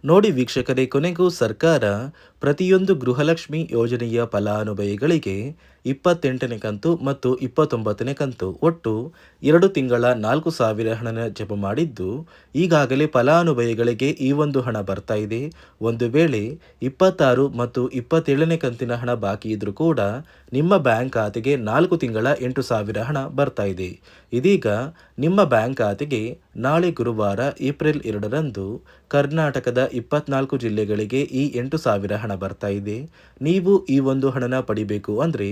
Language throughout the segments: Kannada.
ನೋಡಿ ವೀಕ್ಷಕರೇ, ಕೊನೆಗೂ ಸರ್ಕಾರ ಪ್ರತಿಯೊಂದು ಗೃಹಲಕ್ಷ್ಮಿ ಯೋಜನೆಯ ಫಲಾನುಭವಿಗಳಿಗೆ 28ನೇ ಕಂತು ಮತ್ತು 29ನೇ ಕಂತು ಒಟ್ಟು 2 ತಿಂಗಳ 4,000 ಹಣನ ಜಮಾ ಮಾಡಿದ್ದು, ಈಗಾಗಲೇ ಫಲಾನುಭವಿಗಳಿಗೆ ಈ ಒಂದು ಹಣ ಬರ್ತಾ ಇದೆ. ಒಂದು ವೇಳೆ 26 ಮತ್ತು 27ನೇ ಕಂತಿನ ಹಣ ಬಾಕಿ ಇದ್ರೂ ಕೂಡ ನಿಮ್ಮ ಬ್ಯಾಂಕ್ ಖಾತೆಗೆ 4 ತಿಂಗಳ 8,000 ಹಣ ಬರ್ತಾ ಇದೆ. ಇದೀಗ ನಿಮ್ಮ ಬ್ಯಾಂಕ್ ಖಾತೆಗೆ ನಾಳೆ ಗುರುವಾರ ಏಪ್ರಿಲ್ 2ರಂದು ಕರ್ನಾಟಕದ 24 ಜಿಲ್ಲೆಗಳಿಗೆ ಈ 8,000 ಹಣ ಬರ್ತಾ ಇದೆ. ನೀವು ಈ ಒಂದು ಹಣನ ಪಡಿಬೇಕು ಅಂದರೆ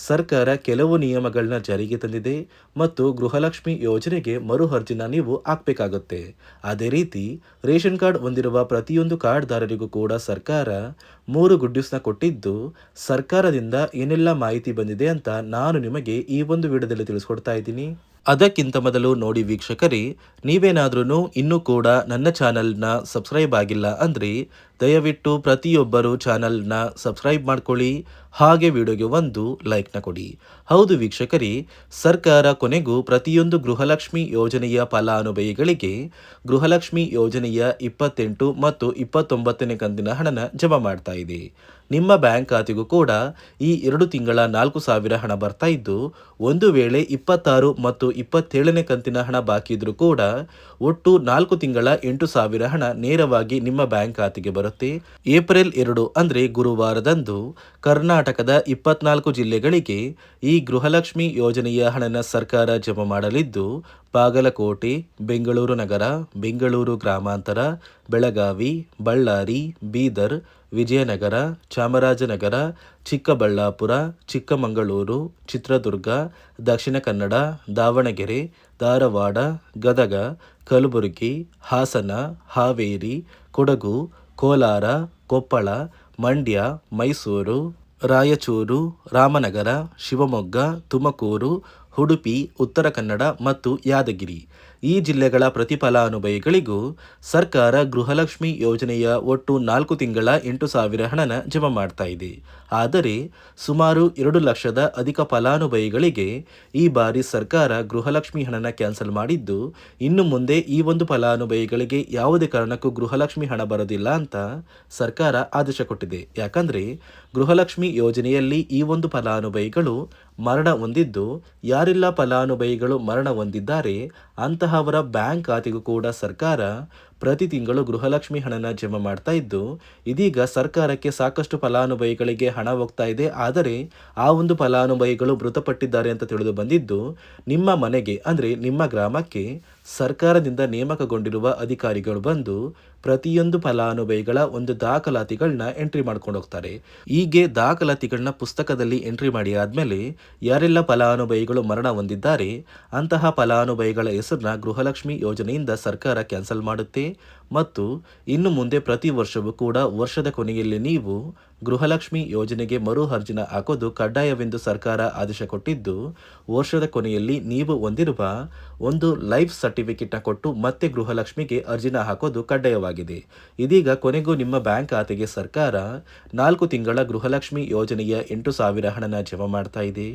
ಸರ್ಕಾರ ಕೆಲವು ನಿಯಮಗಳನ್ನ ಜಾರಿಗೆ ತಂದಿದೆ ಮತ್ತು ಗೃಹಲಕ್ಷ್ಮಿ ಯೋಜನೆಗೆ ಮರು ಅರ್ಜಿನ ನೀವು ಹಾಕಬೇಕಾಗುತ್ತೆ. ಅದೇ ರೀತಿ ರೇಷನ್ ಕಾರ್ಡ್ ಹೊಂದಿರುವ ಪ್ರತಿಯೊಂದು ಕಾರ್ಡ್ದಾರರಿಗೂ ಕೂಡ ಸರ್ಕಾರ 3 ಗುಡ್ ನ್ಯೂಸ್ನ ಕೊಟ್ಟಿದ್ದು, ಸರ್ಕಾರದಿಂದ ಏನೆಲ್ಲ ಮಾಹಿತಿ ಬಂದಿದೆ ಅಂತ ನಾನು ನಿಮಗೆ ಈ ಒಂದು ವಿಡಿಯೋದಲ್ಲಿ ತಿಳಿಸ್ಕೊಡ್ತಾ ಇದ್ದೀನಿ. ಅದಕ್ಕಿಂತ ಮೊದಲು ನೋಡಿ ವೀಕ್ಷಕರೇ, ನೀವೇನಾದ್ರೂ ಇನ್ನೂ ಕೂಡ ನನ್ನ ಚಾನಲ್ನ ಸಬ್ಸ್ಕ್ರೈಬ್ ಆಗಿಲ್ಲ ಅಂದರೆ ದಯವಿಟ್ಟು ಪ್ರತಿಯೊಬ್ಬರು ಚಾನಲ್ನ ಸಬ್ಸ್ಕ್ರೈಬ್ ಮಾಡ್ಕೊಳ್ಳಿ, ಹಾಗೆ ವಿಡಿಯೋಗೆ ಒಂದು ಲೈಕ್ನ ಕೊಡಿ. ಹೌದು ವೀಕ್ಷಕರೇ, ಸರ್ಕಾರ ಕೊನೆಗೂ ಪ್ರತಿಯೊಂದು ಗೃಹಲಕ್ಷ್ಮಿ ಯೋಜನೆಯ ಫಲಾನುಭವಿಗಳಿಗೆ ಗೃಹಲಕ್ಷ್ಮಿ ಯೋಜನೆಯ 28 ಮತ್ತು 29ನೇ ಕಂತಿನ ಹಣನ ಜಮಾ ಮಾಡ್ತಾ ಇದೆ. ನಿಮ್ಮ ಬ್ಯಾಂಕ್ ಖಾತೆಗೂ ಕೂಡ ಈ 2 ತಿಂಗಳ 4,000 ಹಣ ಬರ್ತಾ ಇದ್ದು, ಒಂದು ವೇಳೆ 26 ಮತ್ತು 27ನೇ ಕಂತಿನ ಹಣ ಬಾಕಿ ಇದ್ರೂ ಕೂಡ ಒಟ್ಟು 4 ತಿಂಗಳ 8,000 ಹಣ ನೇರವಾಗಿ ನಿಮ್ಮ ಬ್ಯಾಂಕ್ ಖಾತೆಗೆ ಬರುತ್ತೆ. ಏಪ್ರಿಲ್ 2 ಅಂದರೆ ಗುರುವಾರದಂದು ಕರ್ನಾಟಕದ 24 ಜಿಲ್ಲೆಗಳಿಗೆ ಈ ಗೃಹಲಕ್ಷ್ಮಿ ಯೋಜನೆಯ ಹಣನ ಸರ್ಕಾರ ಜಮಾ ಮಾಡಲಿದ್ದು, ಬಾಗಲಕೋಟೆ, ಬೆಂಗಳೂರು ನಗರ, ಬೆಂಗಳೂರು ಗ್ರಾಮಾಂತರ, ಬೆಳಗಾವಿ, ಬಳ್ಳಾರಿ, ಬೀದರ್, ವಿಜಯನಗರ, ಚಾಮರಾಜನಗರ, ಚಿಕ್ಕಬಳ್ಳಾಪುರ, ಚಿಕ್ಕಮಗಳೂರು, ಚಿತ್ರದುರ್ಗ, ದಕ್ಷಿಣ ಕನ್ನಡ, ದಾವಣಗೆರೆ, ಧಾರವಾಡ, ಗದಗ, ಕಲಬುರಗಿ, ಹಾಸನ, ಹಾವೇರಿ, ಕೊಡಗು, ಕೋಲಾರ, ಕೊಪ್ಪಳ, ಮಂಡ್ಯ, ಮೈಸೂರು, ರಾಯಚೂರು, ರಾಮನಗರ, ಶಿವಮೊಗ್ಗ, ತುಮಕೂರು, ಉಡುಪಿ, ಉತ್ತರ ಕನ್ನಡ ಮತ್ತು ಯಾದಗಿರಿ ಈ ಜಿಲ್ಲೆಗಳ ಪ್ರತಿ ಫಲಾನುಭವಿಗಳಿಗೂ ಸರ್ಕಾರ ಗೃಹಲಕ್ಷ್ಮಿ ಯೋಜನೆಯ ಒಟ್ಟು 4 ತಿಂಗಳ 8,000 ಹಣನ ಜಮಾ ಮಾಡ್ತಾ ಇದೆ. ಆದರೆ ಸುಮಾರು 2 ಲಕ್ಷದ ಅಧಿಕ ಫಲಾನುಭವಿಗಳಿಗೆ ಈ ಬಾರಿ ಸರ್ಕಾರ ಗೃಹಲಕ್ಷ್ಮಿ ಹಣನ ಕ್ಯಾನ್ಸಲ್ ಮಾಡಿದ್ದು, ಇನ್ನು ಮುಂದೆ ಈ ಒಂದು ಫಲಾನುಭವಿಗಳಿಗೆ ಯಾವುದೇ ಕಾರಣಕ್ಕೂ ಗೃಹಲಕ್ಷ್ಮಿ ಹಣ ಬರೋದಿಲ್ಲ ಅಂತ ಸರ್ಕಾರ ಆದೇಶ ಕೊಟ್ಟಿದೆ. ಯಾಕಂದರೆ ಗೃಹಲಕ್ಷ್ಮಿ ಯೋಜನೆಯಲ್ಲಿ ಈ ಒಂದು ಫಲಾನುಭವಿಗಳು ಮರಣ ಹೊಂದಿದ್ದು, ಯಾರೆಲ್ಲ ಫಲಾನುಭವಿಗಳು ಮರಣ ಹೊಂದಿದ್ದಾರೆ ಅಂತಹವರ ಬ್ಯಾಂಕ್ ಖಾತೆಗೂ ಕೂಡ ಸರ್ಕಾರ ಪ್ರತಿ ತಿಂಗಳು ಗೃಹಲಕ್ಷ್ಮಿ ಹಣನ ಜಮಾ ಮಾಡ್ತಾ ಇದ್ದು, ಇದೀಗ ಸರ್ಕಾರಕ್ಕೆ ಸಾಕಷ್ಟು ಫಲಾನುಭವಿಗಳಿಗೆ ಹಣ ಹೋಗ್ತಾ ಇದೆ. ಆದರೆ ಆ ಒಂದು ಫಲಾನುಭವಿಗಳು ಮೃತಪಟ್ಟಿದ್ದಾರೆ ಅಂತ ತಿಳಿದು ಬಂದಿದ್ದು, ನಿಮ್ಮ ಮನೆಗೆ ಅಂದರೆ ನಿಮ್ಮ ಗ್ರಾಮಕ್ಕೆ ಸರ್ಕಾರದಿಂದ ನೇಮಕಗೊಂಡಿರುವ ಅಧಿಕಾರಿಗಳು ಬಂದು ಪ್ರತಿಯೊಂದು ಫಲಾನುಭವಿಗಳ ಒಂದು ದಾಖಲಾತಿಗಳನ್ನ ಎಂಟ್ರಿ ಮಾಡ್ಕೊಂಡು ಹೋಗ್ತಾರೆ. ಹೀಗೆ ದಾಖಲಾತಿಗಳನ್ನ ಪುಸ್ತಕದಲ್ಲಿ ಎಂಟ್ರಿ ಮಾಡಿ ಆದಮೇಲೆ ಯಾರೆಲ್ಲ ಫಲಾನುಭವಿಗಳು ಮರಣ ಹೊಂದಿದ್ದಾರೆ ಅಂತಹ ಫಲಾನುಭವಿಗಳ ಹೆಸರನ್ನ ಗೃಹಲಕ್ಷ್ಮಿ ಯೋಜನೆಯಿಂದ ಸರ್ಕಾರ ಕ್ಯಾನ್ಸಲ್ ಮಾಡುತ್ತೆ. ಮತ್ತು ಇನ್ನು ಮುಂದೆ ಪ್ರತಿ ವರ್ಷವೂ ಕೂಡ ವರ್ಷದ ಕೊನೆಯಲ್ಲಿ ನೀವು ಗೃಹಲಕ್ಷ್ಮಿ ಯೋಜನೆಗೆ ಮರು ಅರ್ಜಿನ ಹಾಕೋದು ಕಡ್ಡಾಯವೆಂದು ಸರ್ಕಾರ ಆದೇಶ ಕೊಟ್ಟಿದ್ದು, ವರ್ಷದ ಕೊನೆಯಲ್ಲಿ ನೀವು ಹೊಂದಿರುವ ಒಂದು ಲೈಫ್ ಸರ್ಟಿಫಿಕೇಟ್ನ ಕೊಟ್ಟು ಮತ್ತೆ ಗೃಹಲಕ್ಷ್ಮಿಗೆ ಅರ್ಜಿನ ಹಾಕೋದು ಕಡ್ಡಾಯವಾಗಿದೆ. ಇದೀಗ ಕೊನೆಗೂ ನಿಮ್ಮ ಬ್ಯಾಂಕ್ ಖಾತೆಗೆ ಸರ್ಕಾರ 4 ತಿಂಗಳ ಗೃಹಲಕ್ಷ್ಮಿ ಯೋಜನೆಯ 8,000 ಹಣನ ಜಮಾ ಮಾಡ್ತಾ ಇದೆ.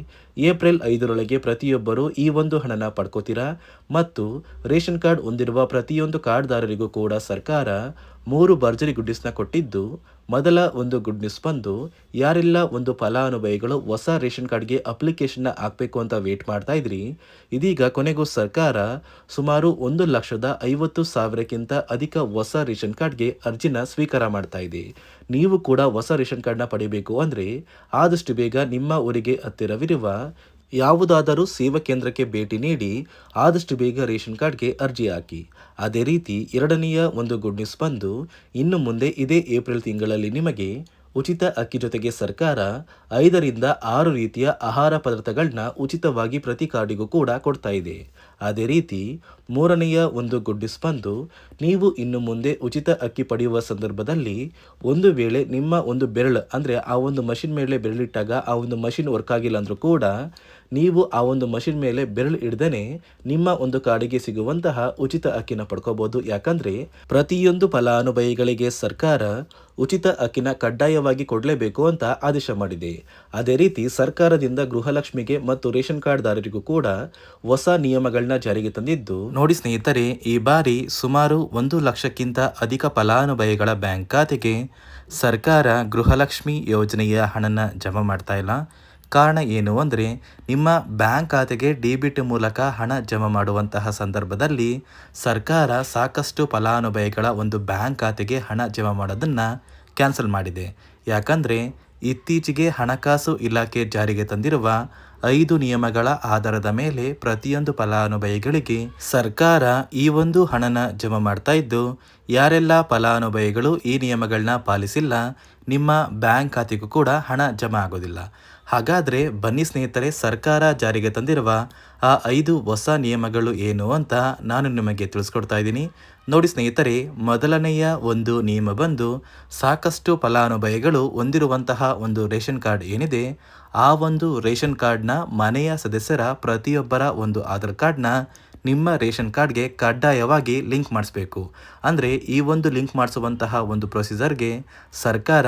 ಏಪ್ರಿಲ್ 5ರೊಳಗೆ ಪ್ರತಿಯೊಬ್ಬರು ಈ ಒಂದು ಹಣನ ಪಡ್ಕೋತೀರಾ ಮತ್ತು ರೇಷನ್ ಕಾರ್ಡ್ ಹೊಂದಿರುವ ಪ್ರತಿಯೊಂದು ಕಾರ್ಡ್ದಾರರಿಗೂ ಕೂಡ ಸರ್ಕಾರ 3 ಭರ್ಜರಿ ಗುಡ್ ನ್ಯೂಸ್ನ ಕೊಟ್ಟಿದ್ದು, ಮೊದಲ ಒಂದು ಗುಡ್ ನ್ಯೂಸ್ ಬಂದು ಯಾರೆಲ್ಲ ಒಂದು ಫಲಾನುಭವಿಗಳು ಹೊಸ ರೇಷನ್ ಕಾರ್ಡ್ಗೆ ಅಪ್ಲಿಕೇಶನ್ನ ಹಾಕಬೇಕು ಅಂತ ವೇಟ್ ಮಾಡ್ತಾ ಇದ್ರಿ, ಇದೀಗ ಕೊನೆಗೂ ಸರ್ಕಾರ ಸುಮಾರು 1,50,000ಕ್ಕಿಂತ ಅಧಿಕ ಹೊಸ ರೇಷನ್ ಕಾರ್ಡ್ಗೆ ಅರ್ಜಿನ ಸ್ವೀಕಾರ ಮಾಡ್ತಾ ಇದೆ. ನೀವು ಕೂಡ ಹೊಸ ರೇಷನ್ ಕಾರ್ಡ್ನ ಪಡಿಬೇಕು ಅಂದರೆ ಆದಷ್ಟು ಬೇಗ ನಿಮ್ಮ ಊರಿಗೆ ಹತ್ತಿರವಿರುವ ಯಾವುದಾದರೂ ಸೇವಾ ಕೇಂದ್ರಕ್ಕೆ ಭೇಟಿ ನೀಡಿ ಆದಷ್ಟು ಬೇಗ ರೇಷನ್ ಕಾರ್ಡ್ಗೆ ಅರ್ಜಿ ಹಾಕಿ. ಅದೇ ರೀತಿ ಎರಡನೆಯ ಒಂದು ಗುಡ್ ನ್ಯೂಸ್ ಬಂದು, ಇನ್ನು ಮುಂದೆ ಇದೇ ಏಪ್ರಿಲ್ ತಿಂಗಳಲ್ಲಿ ನಿಮಗೆ ಉಚಿತ ಅಕ್ಕಿ ಜೊತೆಗೆ ಸರ್ಕಾರ 5ರಿಂದ 6 ರೀತಿಯ ಆಹಾರ ಪದಾರ್ಥಗಳನ್ನ ಉಚಿತವಾಗಿ ಪ್ರತಿ ಕಾರ್ಡಿಗೂ ಕೂಡ ಕೊಡ್ತಾ ಇದೆ. ಅದೇ ರೀತಿ ಮೂರನೆಯ ಒಂದು ಗುಡ್ ನ್ಯೂಸ್ ಬಂದು, ನೀವು ಇನ್ನು ಮುಂದೆ ಉಚಿತ ಅಕ್ಕಿ ಪಡೆಯುವ ಸಂದರ್ಭದಲ್ಲಿ ಒಂದು ವೇಳೆ ನಿಮ್ಮ ಒಂದು ಬೆರಳು ಅಂದರೆ ಆ ಒಂದು ಮಷಿನ್ ಮೇಲೆ ಬೆರಳಿಟ್ಟಾಗ ಆ ಒಂದು ಮಷಿನ್ ವರ್ಕ್ ಆಗಿಲ್ಲ ಅಂದರೂ ಕೂಡ ನೀವು ಆ ಒಂದು ಮಷಿನ್ ಮೇಲೆ ಬೆರಳು ಹಿಡ್ದೇ ನಿಮ್ಮ ಒಂದು ಕಾರ್ಡಿಗೆ ಸಿಗುವಂತಹ ಉಚಿತ ಅಕ್ಕಿನ ಪಡ್ಕೋಬಹುದು. ಯಾಕಂದರೆ ಪ್ರತಿಯೊಂದು ಫಲಾನುಭವಿಗಳಿಗೆ ಸರ್ಕಾರ ಉಚಿತ ಅಕ್ಕಿನ ಕಡ್ಡಾಯವಾಗಿ ಕೊಡಲೇಬೇಕು ಅಂತ ಆದೇಶ ಮಾಡಿದೆ. ಅದೇ ರೀತಿ ಸರ್ಕಾರದಿಂದ ಗೃಹಲಕ್ಷ್ಮಿಗೆ ಮತ್ತು ರೇಷನ್ ಕಾರ್ಡ್ದಾರರಿಗೂ ಕೂಡ ಹೊಸ ನಿಯಮಗಳನ್ನ ನಿಯಮಗಳನ್ನ ಜಾರಿಗೆ ತಂದಿದ್ದು ನೋಡಿ ಸ್ನೇಹಿತರೆ, ಈ ಬಾರಿ ಸುಮಾರು 1 ಲಕ್ಷಕ್ಕಿಂತ ಅಧಿಕ ಫಲಾನುಭವಿಗಳ ಬ್ಯಾಂಕ್ ಖಾತೆಗೆ ಸರ್ಕಾರ ಗೃಹಲಕ್ಷ್ಮಿ ಯೋಜನೆಯ ಹಣನ ಜಮಾ ಮಾಡ್ತಾ ಇಲ್ಲ. ಕಾರಣ ಏನು ಅಂದರೆ, ನಿಮ್ಮ ಬ್ಯಾಂಕ್ ಖಾತೆಗೆ ಡೆಬಿಟ್ ಮೂಲಕ ಹಣ ಜಮಾ ಮಾಡುವಂತಹ ಸಂದರ್ಭದಲ್ಲಿ ಸರ್ಕಾರ ಸಾಕಷ್ಟು ಫಲಾನುಭವಿಗಳ ಒಂದು ಬ್ಯಾಂಕ್ ಖಾತೆಗೆ ಹಣ ಜಮಾ ಮಾಡೋದನ್ನು ಕ್ಯಾನ್ಸಲ್ ಮಾಡಿದೆ. ಯಾಕಂದರೆ ಇತ್ತೀಚೆಗೆ ಹಣಕಾಸು ಇಲಾಖೆ ಜಾರಿಗೆ ತಂದಿರುವ 5 ನಿಯಮಗಳ ಆಧಾರದ ಮೇಲೆ ಪ್ರತಿಯೊಂದು ಫಲಾನುಭವಿಗಳಿಗೆ ಸರ್ಕಾರ ಈ ಒಂದು ಹಣನ ಜಮಾ ಮಾಡ್ತಾ ಇದ್ದು, ಯಾರೆಲ್ಲ ಫಲಾನುಭವಿಗಳು ಈ ನಿಯಮಗಳನ್ನ ಪಾಲಿಸಿಲ್ಲ, ನಿಮ್ಮ ಬ್ಯಾಂಕ್ ಖಾತೆಗೂ ಕೂಡ ಹಣ ಜಮಾ ಆಗೋದಿಲ್ಲ. ಹಾಗಾದರೆ ಬನ್ನಿ ಸ್ನೇಹಿತರೆ, ಸರ್ಕಾರ ಜಾರಿಗೆ ತಂದಿರುವ ಆ 5 ಹೊಸ ನಿಯಮಗಳು ಏನು ಅಂತ ನಾನು ನಿಮಗೆ ತಿಳಿಸ್ಕೊಡ್ತಾ ಇದ್ದೀನಿ. ನೋಡಿ ಸ್ನೇಹಿತರೆ, ಮೊದಲನೆಯ ಒಂದು ನಿಯಮ ಬಂದು, ಸಾಕಷ್ಟು ಫಲಾನುಭವಿಗಳು ಹೊಂದಿರುವಂತಹ ಒಂದು ರೇಷನ್ ಕಾರ್ಡ್ ಏನಿದೆ, ಆ ಒಂದು ರೇಷನ್ ಕಾರ್ಡ್ನ ಮನೆಯ ಸದಸ್ಯರ ಪ್ರತಿಯೊಬ್ಬರ ಒಂದು ಆಧಾರ್ ಕಾರ್ಡ್ನ ನಿಮ್ಮ ರೇಷನ್ ಕಾರ್ಡ್ಗೆ ಕಡ್ಡಾಯವಾಗಿ ಲಿಂಕ್ ಮಾಡಿಸ್ಬೇಕು. ಅಂದರೆ ಈ ಒಂದು ಲಿಂಕ್ ಮಾಡಿಸುವಂತಹ ಒಂದು ಪ್ರೊಸೀಜರ್ಗೆ ಸರ್ಕಾರ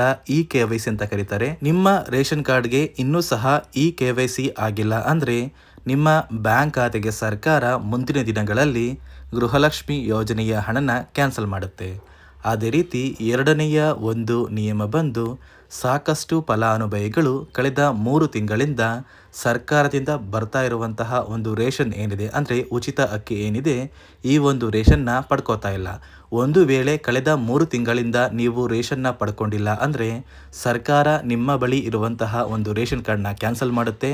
KYC ಅಂತ ಕರೀತಾರೆ. ನಿಮ್ಮ ರೇಷನ್ ಕಾರ್ಡ್ಗೆ ಇನ್ನೂ ಸಹ KYC ಆಗಿಲ್ಲ ಅಂದರೆ ನಿಮ್ಮ ಬ್ಯಾಂಕ್ ಖಾತೆಗೆ ಸರ್ಕಾರ ಮುಂದಿನ ದಿನಗಳಲ್ಲಿ ಗೃಹಲಕ್ಷ್ಮಿ ಯೋಜನೆಯ ಹಣನ ಕ್ಯಾನ್ಸಲ್ ಮಾಡುತ್ತೆ. ಅದೇ ರೀತಿ ಎರಡನೆಯ ಒಂದು ನಿಯಮ ಬಂದು, ಸಾಕಷ್ಟು ಫಲಾನುಭವಿಗಳು ಕಳೆದ 3 ತಿಂಗಳಿಂದ ಸರ್ಕಾರದಿಂದ ಬರ್ತಾ ಇರುವಂತಹ ಒಂದು ರೇಷನ್ ಏನಿದೆ, ಅಂದರೆ ಉಚಿತ ಅಕ್ಕಿ ಏನಿದೆ, ಈ ಒಂದು ರೇಷನ್ನ ಪಡ್ಕೋತಾ ಇಲ್ಲ. ಒಂದು ವೇಳೆ ಕಳೆದ 3 ತಿಂಗಳಿಂದ ನೀವು ರೇಷನ್ನ ಪಡ್ಕೊಂಡಿಲ್ಲ ಅಂದರೆ ಸರ್ಕಾರ ನಿಮ್ಮ ಬಳಿ ಇರುವಂತಹ ಒಂದು ರೇಷನ್ ಕಾರ್ಡ್ನ ಕ್ಯಾನ್ಸಲ್ ಮಾಡುತ್ತೆ.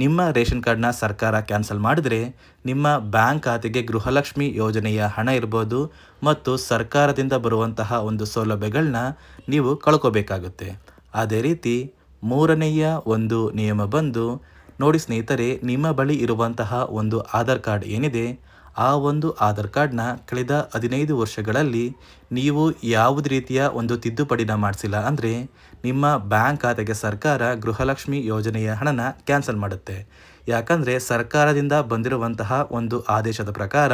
ನಿಮ್ಮ ರೇಷನ್ ಕಾರ್ಡ್ನ ಸರ್ಕಾರ ಕ್ಯಾನ್ಸಲ್ ಮಾಡಿದರೆ ನಿಮ್ಮ ಬ್ಯಾಂಕ್ ಖಾತೆಗೆ ಗೃಹಲಕ್ಷ್ಮಿ ಯೋಜನೆಯ ಹಣ ಇರ್ಬೋದು ಮತ್ತು ಸರ್ಕಾರದಿಂದ ಬರುವಂತಹ ಒಂದು ಸೌಲಭ್ಯಗಳನ್ನ ನೀವು ಕಳ್ಕೋಬೇಕಾಗುತ್ತೆ. ಅದೇ ರೀತಿ ಮೂರನೆಯ ಒಂದು ನಿಯಮ ಬಂದು, ನೋಡಿ ಸ್ನೇಹಿತರೆ, ನಿಮ್ಮ ಬಳಿ ಇರುವಂತಹ ಒಂದು ಆಧಾರ್ ಕಾರ್ಡ್ ಏನಿದೆ, ಆ ಒಂದು ಆಧಾರ್ ಕಾರ್ಡ್ನ ಕಳೆದ 15 ವರ್ಷಗಳಲ್ಲಿ ನೀವು ಯಾವುದೇ ರೀತಿಯ ಒಂದು ತಿದ್ದುಪಡಿನ ಮಾಡಿಸಿಲ್ಲ ಅಂದರೆ ನಿಮ್ಮ ಬ್ಯಾಂಕ್ ಖಾತೆಗೆ ಸರ್ಕಾರ ಗೃಹಲಕ್ಷ್ಮಿ ಯೋಜನೆಯ ಹಣನ ಕ್ಯಾನ್ಸಲ್ ಮಾಡುತ್ತೆ. ಯಾಕಂದರೆ ಸರ್ಕಾರದಿಂದ ಬಂದಿರುವಂತಹ ಒಂದು ಆದೇಶದ ಪ್ರಕಾರ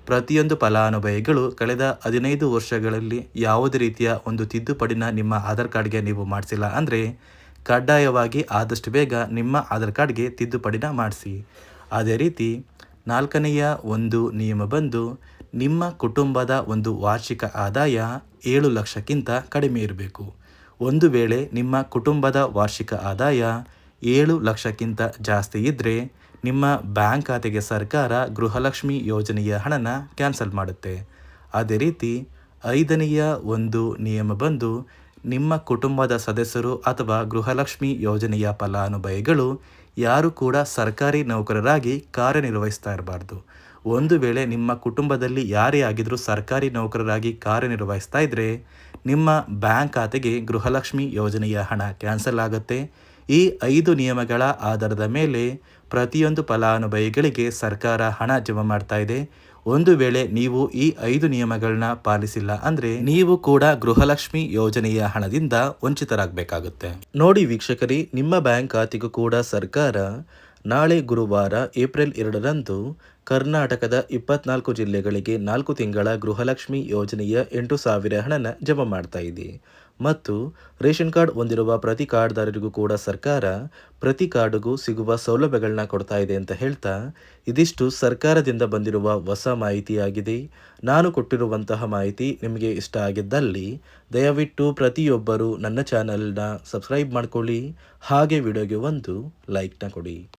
ಪ್ರತಿಯೊಂದು ಫಲಾನುಭವಿಗಳು ಕಳೆದ 15 ವರ್ಷಗಳಲ್ಲಿ ಯಾವುದೇ ರೀತಿಯ ಒಂದು ತಿದ್ದುಪಡಿನ ನಿಮ್ಮ ಆಧಾರ್ ಕಾರ್ಡ್ಗೆ ನೀವು ಮಾಡಿಸಿಲ್ಲ ಅಂದರೆ ಕಡ್ಡಾಯವಾಗಿ ಆದಷ್ಟು ಬೇಗ ನಿಮ್ಮ ಆಧಾರ್ ಕಾರ್ಡ್ಗೆ ತಿದ್ದುಪಡಿನ ಮಾಡಿಸಿ. ಅದೇ ರೀತಿ ನಾಲ್ಕನೆಯ ಒಂದು ನಿಯಮ ಬಂದು, ನಿಮ್ಮ ಕುಟುಂಬದ ಒಂದು ವಾರ್ಷಿಕ ಆದಾಯ 7 ಲಕ್ಷಕ್ಕಿಂತ ಕಡಿಮೆ ಇರಬೇಕು. ಒಂದು ವೇಳೆ ನಿಮ್ಮ ಕುಟುಂಬದ ವಾರ್ಷಿಕ ಆದಾಯ 7 ಲಕ್ಷಕ್ಕಿಂತ ಜಾಸ್ತಿ ಇದ್ದರೆ ನಿಮ್ಮ ಬ್ಯಾಂಕ್ ಖಾತೆಗೆ ಸರ್ಕಾರ ಗೃಹಲಕ್ಷ್ಮಿ ಯೋಜನೆಯ ಹಣನ ಕ್ಯಾನ್ಸಲ್ ಮಾಡುತ್ತೆ. ಅದೇ ರೀತಿ 5ನೆಯ ಒಂದು ನಿಯಮ ಬಂದು, ನಿಮ್ಮ ಕುಟುಂಬದ ಸದಸ್ಯರು ಅಥವಾ ಗೃಹಲಕ್ಷ್ಮಿ ಯೋಜನೆಯ ಫಲಾನುಭವಿಗಳು ಯಾರು ಕೂಡ ಸರ್ಕಾರಿ ನೌಕರರಾಗಿ ಕಾರ್ಯನಿರ್ವಹಿಸ್ತಾ ಇರಬಾರ್ದು. ಒಂದು ವೇಳೆ ನಿಮ್ಮ ಕುಟುಂಬದಲ್ಲಿ ಯಾರೇ ಆಗಿದ್ರೂ ಸರ್ಕಾರಿ ನೌಕರರಾಗಿ ಕಾರ್ಯನಿರ್ವಹಿಸ್ತಾ ಇದ್ದರೆ ನಿಮ್ಮ ಬ್ಯಾಂಕ್ ಖಾತೆಗೆ ಗೃಹಲಕ್ಷ್ಮಿ ಯೋಜನೆಯ ಹಣ ಕ್ಯಾನ್ಸಲ್ ಆಗುತ್ತೆ. ಈ 5 ನಿಯಮಗಳ ಆಧಾರದ ಮೇಲೆ ಪ್ರತಿಯೊಂದು ಫಲಾನುಭವಿಗಳಿಗೆ ಸರ್ಕಾರ ಹಣ ಜಮಾ ಮಾಡ್ತಾ ಇದೆ. ಒಂದು ವೇಳೆ ನೀವು ಈ 5 ನಿಯಮಗಳನ್ನ ಪಾಲಿಸಿಲ್ಲ ಅಂದರೆ ನೀವು ಕೂಡ ಗೃಹಲಕ್ಷ್ಮಿ ಯೋಜನೆಯ ಹಣದಿಂದ ವಂಚಿತರಾಗಬೇಕಾಗುತ್ತೆ. ನೋಡಿ ವೀಕ್ಷಕರೇ, ನಿಮ್ಮ ಬ್ಯಾಂಕ್ ಖಾತೆಗೂ ಕೂಡ ಸರ್ಕಾರ ನಾಳೆ ಗುರುವಾರ ಏಪ್ರಿಲ್ 2ರಂದು ಕರ್ನಾಟಕದ 24 ಜಿಲ್ಲೆಗಳಿಗೆ 4 ತಿಂಗಳ ಗೃಹಲಕ್ಷ್ಮಿ ಯೋಜನೆಯ 8,000 ಹಣನ ಜಮಾ ಮಾಡ್ತಾ ಇದೆ. ಮತ್ತು ರೇಷನ್ ಕಾರ್ಡ್ ಹೊಂದಿರುವ ಪ್ರತಿ ಕಾರ್ಡ್ದಾರರಿಗೂ ಕೂಡ ಸರ್ಕಾರ ಪ್ರತಿ ಕಾರ್ಡ್ಗೂ ಸಿಗುವ ಸೌಲಭ್ಯಗಳನ್ನ ಕೊಡ್ತಾ ಇದೆ ಅಂತ ಹೇಳ್ತಾ, ಇದಿಷ್ಟು ಸರ್ಕಾರದಿಂದ ಬಂದಿರುವ ಹೊಸ ಮಾಹಿತಿಯಾಗಿದೆ. ನಾನು ಕೊಟ್ಟಿರುವಂತಹ ಮಾಹಿತಿ ನಿಮಗೆ ಇಷ್ಟ ಆಗಿದ್ದಲ್ಲಿ ದಯವಿಟ್ಟು ಪ್ರತಿಯೊಬ್ಬರು ನನ್ನ ಚಾನಲ್ನ ಸಬ್ಸ್ಕ್ರೈಬ್ ಮಾಡ್ಕೊಳ್ಳಿ, ಹಾಗೆ ವಿಡಿಯೋಗೆ ಒಂದು ಲೈಕ್ನ ಕೊಡಿ.